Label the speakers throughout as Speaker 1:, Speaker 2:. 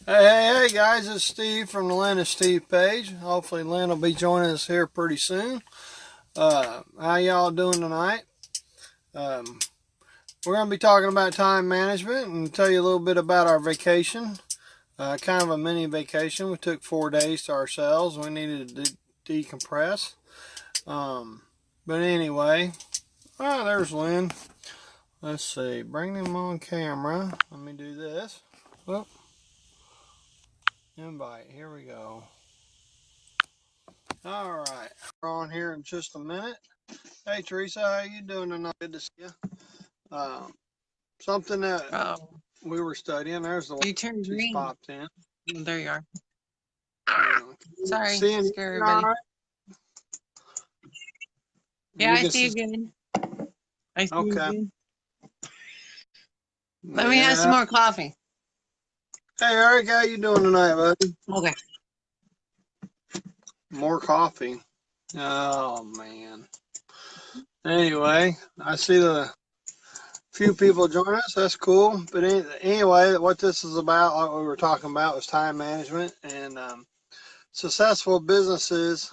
Speaker 1: Hey guys, it's Steve from the Lynn-Steve page. Hopefully Lynn will be joining us here pretty soon. How y'all doing tonight? Um, we're going to be talking about time management and tell you a little bit about our vacation. Kind of a mini vacation. We took 4 days to ourselves. We needed to decompress. But anyway, there's Lynn. Let's see. Bring them on camera. Let me do this. Whoop. Invite. Here we go. All right, we're on here in just a minute. Hey Teresa, how you doing tonight? Good to see you. Something that
Speaker 2: Oh,
Speaker 1: we were studying. There's the one
Speaker 2: you turned
Speaker 1: she's
Speaker 2: green.
Speaker 1: popped in.
Speaker 2: There you are. Sorry,
Speaker 1: Seeing
Speaker 2: scare
Speaker 1: you all
Speaker 2: everybody.
Speaker 1: right?
Speaker 2: Yeah,
Speaker 1: We
Speaker 2: I
Speaker 1: can
Speaker 2: see you good. I see you
Speaker 1: okay.
Speaker 2: good. Let me have some
Speaker 1: Yeah.
Speaker 2: more coffee.
Speaker 1: Hey Eric, how you doing tonight, buddy?
Speaker 2: Okay.
Speaker 1: More coffee. Oh man. Anyway, I see the few people join us. That's cool. But anyway, what this is about, what we were talking about, was time management and successful businesses.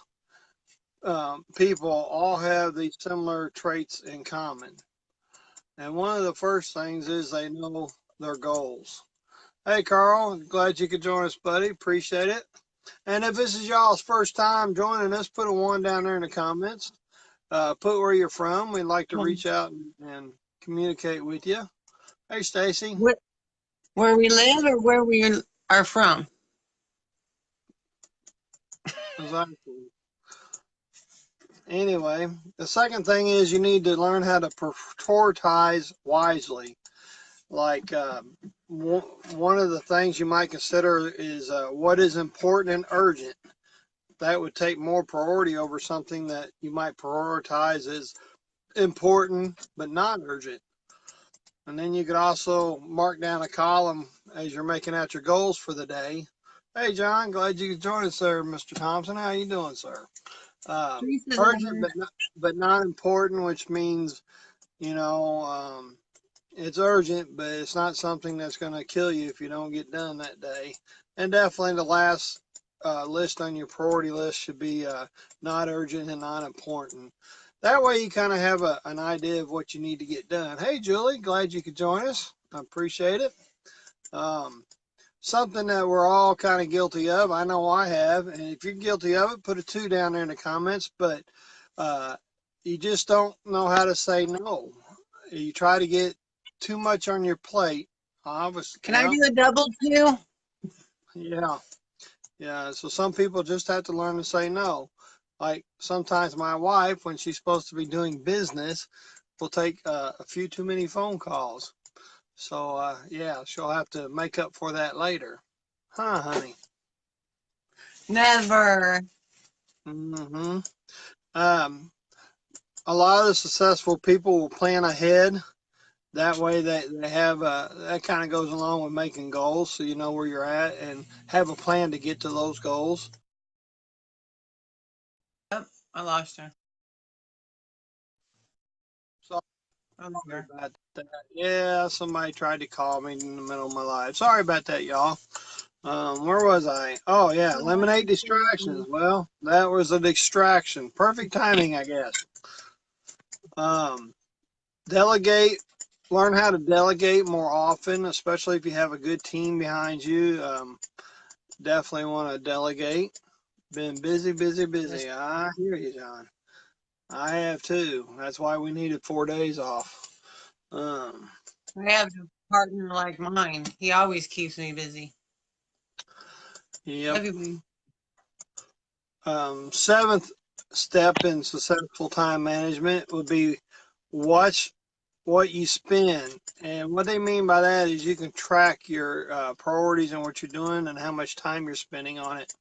Speaker 1: People all have these similar traits in common. And one of the first things is they know their goals. Hey, Carl, glad you could join us, buddy. Appreciate it. And if this is y'all's first time joining us, put a one down there in the comments. Put where you're from. We'd like to reach out and communicate with you. Hey, Stacy.
Speaker 2: Where we live or where we are from?
Speaker 1: Anyway, the second thing is you need to learn how to prioritize wisely. Like one of the things you might consider is what is important and urgent. That would take more priority over something that you might prioritize as important but not urgent. And then you could also mark down a column as you're making out your goals for the day. Hey, John, glad you could join us, sir, Mr. Thompson. How you doing, sir?
Speaker 2: Teresa's
Speaker 1: Urgent
Speaker 2: over.
Speaker 1: but not important, which means you know it's urgent, but it's not something that's going to kill you if you don't get done that day. And definitely the last list on your priority list should be not urgent and not important. That way you kind of have an idea of what you need to get done. Hey, Julie, glad you could join us. I appreciate it. Um, Something that we're all kind of guilty of. I know I have. And if you're guilty of it, put a two down there in the comments. But uh, you just don't know how to say no. You try to get too much on your plate. Obviously,
Speaker 2: Can I
Speaker 1: yeah,
Speaker 2: do a double two?
Speaker 1: yeah, yeah. So some people just have to learn to say no. Like sometimes my wife, when she's supposed to be doing business, will take a few too many phone calls. So yeah, she'll have to make up for that later. Huh, honey?
Speaker 2: Never.
Speaker 1: Mm-hmm. Um, a lot of the successful people will plan ahead. That way they have that kind of goes along with making goals so you know where you're at and have a plan to get to those goals.
Speaker 2: Yep, I lost her.
Speaker 1: Sorry
Speaker 2: Oh, there you are.
Speaker 1: about that. Yeah, somebody tried to call me in the middle of my life. Sorry about that, y'all. Where was I? Oh yeah, eliminate distractions. Well, that was a distraction. Perfect timing, I guess. Um, Delegate. Learn how to delegate more often, especially if you have a good team behind you. Definitely want to delegate. Been busy, busy,
Speaker 2: Yes.
Speaker 1: busy. I hear you, John. I have too. That's why we needed 4 days off. Um,
Speaker 2: I have a partner like mine. He always keeps me busy.
Speaker 1: yep.
Speaker 2: Love you, babe.
Speaker 1: Seventh step in successful time management would be watch what you spend. And what they mean by that is you can track your priorities and what you're doing and how much time you're spending on it.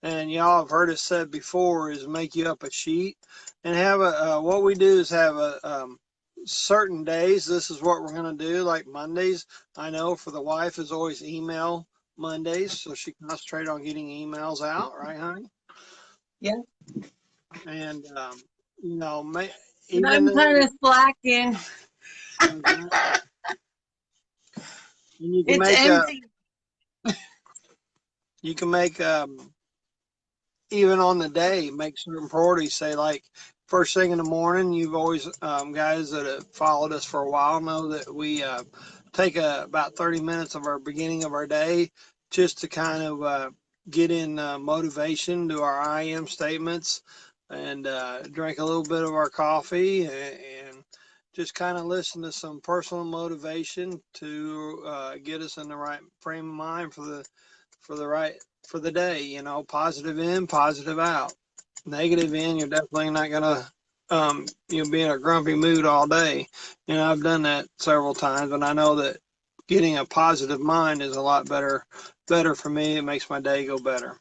Speaker 1: And y'all have heard it said before is make you up a sheet and have what we do is have a certain days. This is what we're going to do. Like Mondays, I know for the wife is always email Mondays. So she concentrate on getting emails out. Right, honey?
Speaker 2: Yeah.
Speaker 1: And,
Speaker 2: But
Speaker 1: even
Speaker 2: I'm kind
Speaker 1: though
Speaker 2: of slacking.
Speaker 1: and you can
Speaker 2: It's
Speaker 1: make a
Speaker 2: empty.
Speaker 1: you can make even on the day, make certain priorities. Say like first thing in the morning. You've always guys that have followed us for a while know that we take about 30 minutes of our beginning of our day just to kind of get in motivation, do our I am statements, and drink a little bit of our coffee and just kind of listen to some personal motivation to get us in the right frame of mind for the right for the day. You know, positive in, positive out. Negative in, you're definitely not gonna be in a grumpy mood all day. You know, I've done that several times, and I know that getting a positive mind is a lot better for me. It makes my day go better.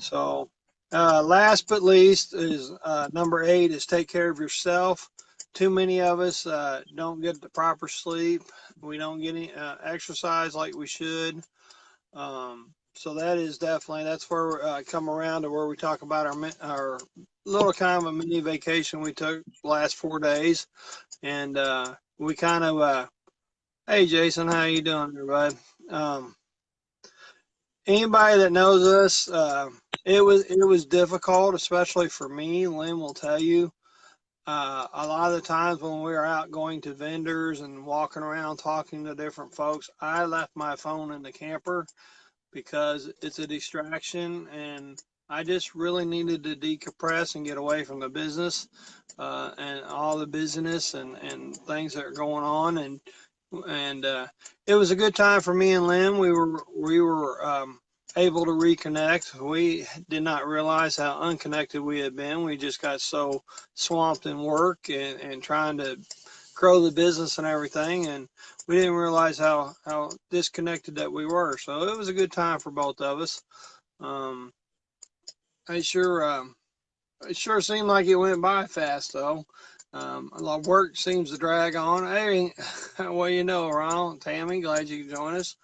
Speaker 1: So, last but least is number 8 is take care of yourself. Too many of us don't get the proper sleep. We don't get any exercise like we should. So that is definitely that's where I come around to where we talk about our little kind of a mini vacation we took the last 4 days, and we kind of hey Jason, how you doing, everybody? Um, Anybody that knows us, it was difficult, especially for me. Lynn will tell you. A lot of the times when we were out going to vendors and walking around talking to different folks, I left my phone in the camper because it's a distraction and I just really needed to decompress and get away from the business and all the business and things that are going on and it was a good time for me and Lynn. We were able to reconnect. We did not realize how unconnected we had been. We just got so swamped in work and trying to grow the business and everything, and we didn't realize how disconnected that we were. So it was a good time for both of us. Um, I sure it sure seemed like it went by fast though. A lot of work seems to drag on. Hey, well, you know, Ronald, Tammy, glad you could join us.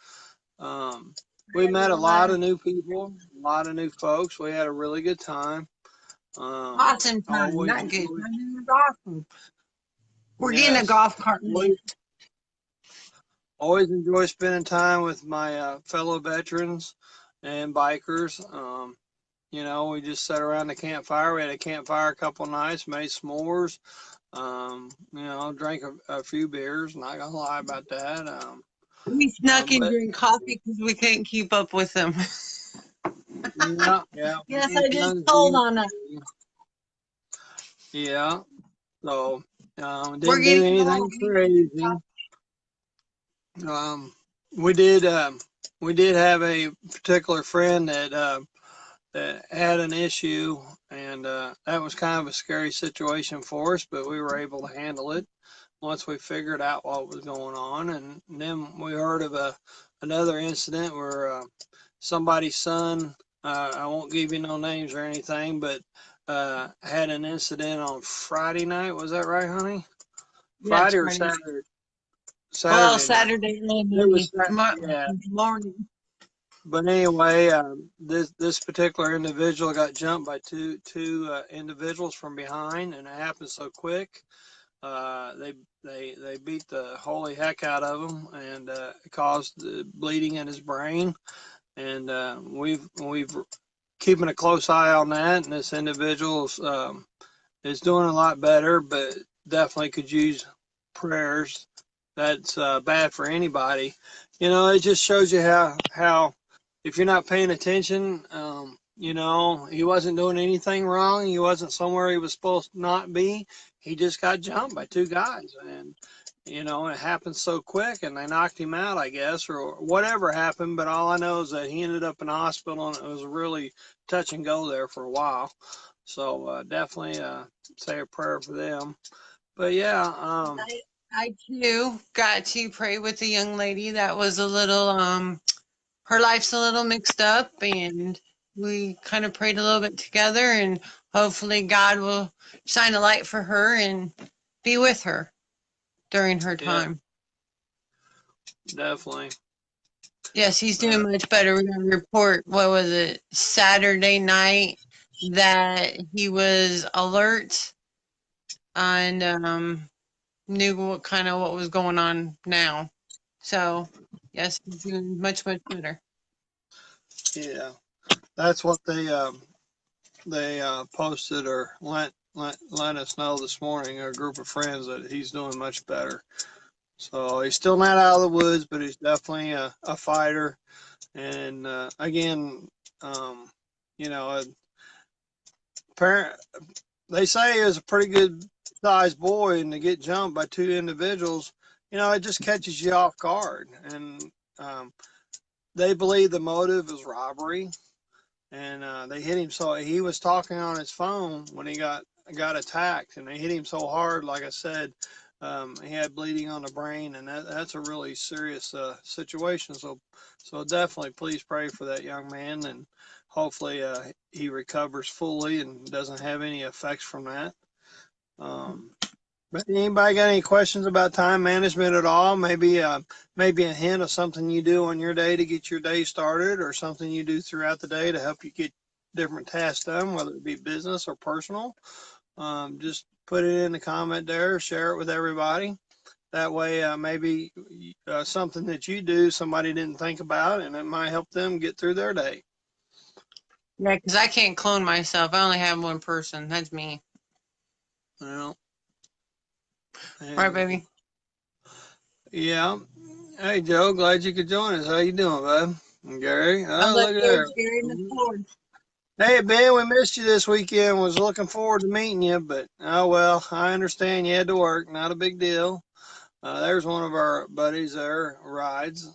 Speaker 1: Um, we met a lot of new people, a lot of new folks. We had a really good time.
Speaker 2: Awesome time,
Speaker 1: Always
Speaker 2: not good.
Speaker 1: enjoy,
Speaker 2: It was awesome. We're getting a
Speaker 1: yes,
Speaker 2: golf cart lift.
Speaker 1: always enjoy spending time with my fellow veterans and bikers. You know, we just sat around the campfire. We had a campfire a couple nights, made s'mores. You know, drank a few beers. Not gonna lie about that.
Speaker 2: We snuck and
Speaker 1: But
Speaker 2: drank coffee because we couldn't keep up with them.
Speaker 1: yeah, yeah,
Speaker 2: Yes, I just told on us.
Speaker 1: yeah. So
Speaker 2: We're
Speaker 1: didn't do
Speaker 2: getting
Speaker 1: anything crazy. Um, we did we did have a particular friend that had an issue, and that was kind of a scary situation for us, but we were able to handle it once we figured out what was going on. And then we heard of another incident where somebody's son, I won't give you no names or anything, but had an incident on Friday night. Was that right, honey?
Speaker 2: Yes,
Speaker 1: Friday or
Speaker 2: Friday.
Speaker 1: Saturday?
Speaker 2: Well,
Speaker 1: Saturday night.
Speaker 2: Saturday
Speaker 1: It was yeah.
Speaker 2: morning.
Speaker 1: But anyway, this particular individual got jumped by two individuals from behind, and it happened so quick. They beat the holy heck out of him, and it caused bleeding in his brain. And we've keeping a close eye on that. And this individual is doing a lot better, but definitely could use prayers. That's bad for anybody. You know, it just shows you how if you're not paying attention, you know, he wasn't doing anything wrong. He wasn't somewhere he was supposed to not be. He just got jumped by two guys, and you know, it happened so quick, and they knocked him out, I guess, or whatever happened. But all I know is that he ended up in the hospital, and it was really touch and go there for a while. So definitely say a prayer for them. But yeah,
Speaker 2: I too got to pray with a young lady that was a little her life's a little mixed up, and we kind of prayed a little bit together, and hopefully God will shine a light for her and be with her during her
Speaker 1: yeah,
Speaker 2: time.
Speaker 1: definitely.
Speaker 2: Yes, he's doing
Speaker 1: Uh,
Speaker 2: much better. We got a report, what was it, Saturday night, that he was alert and knew what was going on now. So, yes, he's doing much, much better.
Speaker 1: Yeah, that's what they posted or let us know this morning. A group of friends that he's doing much better. So he's still not out of the woods, but he's definitely a fighter. And again, um, you know, parent they say he was a pretty good sized boy, and to get jumped by two individuals, it just catches you off guard. And um, they believe the motive is robbery, and they hit him so he was talking on his phone when he got attacked, and they hit him so hard. Like I said, he had bleeding on the brain, and that's a really serious situation. So definitely, please pray for that young man, and hopefully he recovers fully and doesn't have any effects from that. Um, but anybody got any questions about time management at all? Maybe a hint of something you do on your day to get your day started, or something you do throughout the day to help you get different tasks done, whether it be business or personal. Just put it in the comment there, share it with everybody. That way, maybe something that you do somebody didn't think about, and it might help them get through their day.
Speaker 2: Yeah, because I can't clone myself. I only have one person. That's me.
Speaker 1: Well,
Speaker 2: Right,
Speaker 1: and
Speaker 2: baby?
Speaker 1: yeah. Hey Joe, glad you could join us. How you doing, bud? And Gary.
Speaker 2: I
Speaker 1: Oh,
Speaker 2: love
Speaker 1: look at
Speaker 2: Gary,
Speaker 1: there.
Speaker 2: Gary and the Ford.
Speaker 1: Hey Ben, we missed you this weekend. Was looking forward to meeting you, but oh well. I understand you had to work. Not a big deal. There's one of our buddies there rides.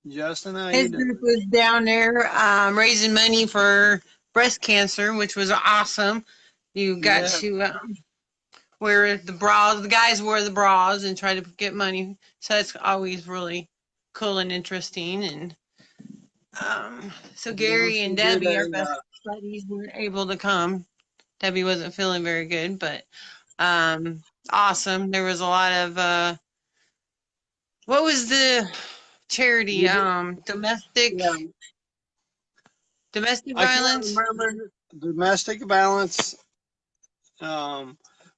Speaker 1: Justin, how you
Speaker 2: His
Speaker 1: doing?
Speaker 2: group was down there raising money for breast cancer, which was awesome. You got
Speaker 1: Yeah,
Speaker 2: to wear the bras. The guys wear the bras and try to get money. So that's always really cool and interesting. And so
Speaker 1: we
Speaker 2: Gary
Speaker 1: also
Speaker 2: and
Speaker 1: did
Speaker 2: Debbie, our
Speaker 1: a
Speaker 2: best buddies, weren't able to come. Debbie wasn't feeling very good, but um, awesome. There was a lot of what was the charity?
Speaker 1: we did,
Speaker 2: Domestic
Speaker 1: yeah.
Speaker 2: domestic
Speaker 1: I can't
Speaker 2: violence.
Speaker 1: remember domestic violence, um,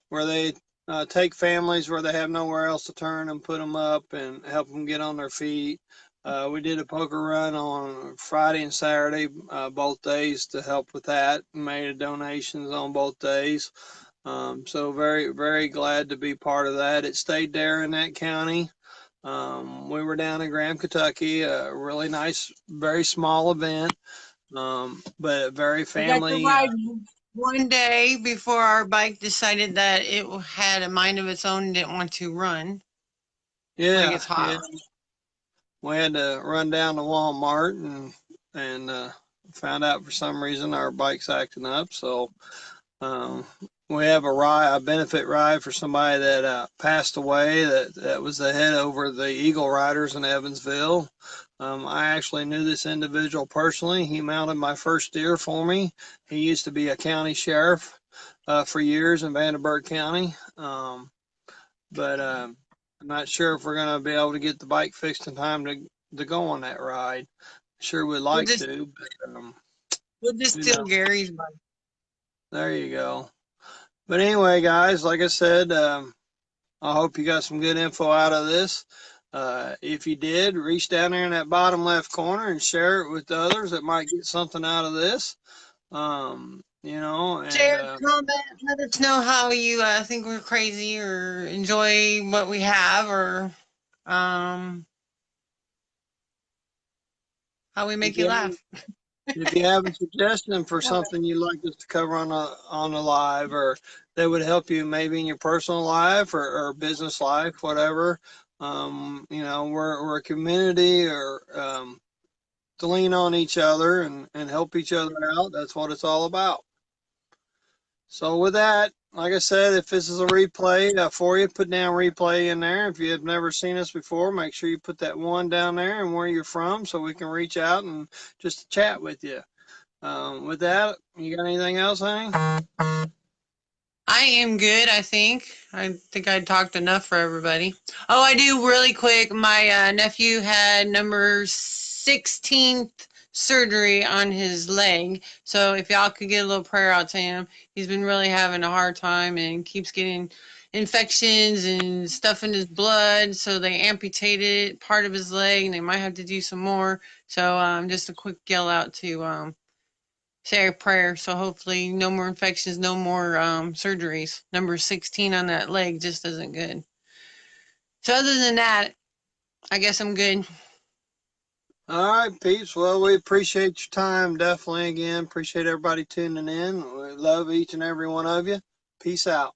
Speaker 1: where they take families where they have nowhere else to turn and put them up and help them get on their feet. We did a poker run on Friday and Saturday, both days to help with that. Made donations on both days. So very, very glad to be part of that. It stayed there in that county. We were down in Graham, Kentucky, a really nice, very small event, but very
Speaker 2: I got to
Speaker 1: family.
Speaker 2: ride one day before our bike decided that it had a mind of its own and didn't want to run when it
Speaker 1: Yeah,
Speaker 2: gets
Speaker 1: yeah.
Speaker 2: hot.
Speaker 1: We had to run down to Walmart and found out for some reason our bike's acting up. So um, we have a benefit ride for somebody that passed away. That was the head over the Eagle Riders in Evansville. I actually knew this individual personally. He mounted my first deer for me. He used to be a county sheriff for years in Vanderburgh County. But I'm not sure if we're going to be able to get the bike fixed in time to go on that ride. Sure would
Speaker 2: We'll
Speaker 1: like
Speaker 2: just
Speaker 1: to, but
Speaker 2: we'll just
Speaker 1: you
Speaker 2: steal
Speaker 1: know,
Speaker 2: Gary's bike.
Speaker 1: there you go. But anyway, guys, like I said, I hope you got some good info out of this. If you did, reach down there in that bottom left corner and share it with others that might get something out of this. And
Speaker 2: Share, comment, let us know how you think we're crazy or enjoy what we have or um, how we
Speaker 1: if
Speaker 2: make you
Speaker 1: you
Speaker 2: laugh.
Speaker 1: If you have a suggestion for something you'd like us to cover on a live, or that would help you maybe in your personal life or business life, whatever, we're a community or to lean on each other and help each other out. That's what it's all about. So with that, like I said, if this is a replay for you, put down replay in there. If you have never seen us before, make sure you put that one down there and where you're from so we can reach out and just chat with you. With that, you got anything else, honey?
Speaker 2: I am good, I think. I think I talked enough for everybody. Oh, I do really quick. My nephew had number 16th surgery on his leg. So if y'all could get a little prayer out to him, he's been really having a hard time and keeps getting infections and stuff in his blood, so they amputated part of his leg, and they might have to do some more. So just a quick yell out to say a prayer. So hopefully, no more infections, no more surgeries. Number 16 on that leg just isn't good. So other than that, I guess I'm good.
Speaker 1: All right, peeps. Well, we appreciate your time. Definitely, again, appreciate everybody tuning in. We love each and every one of you. Peace out.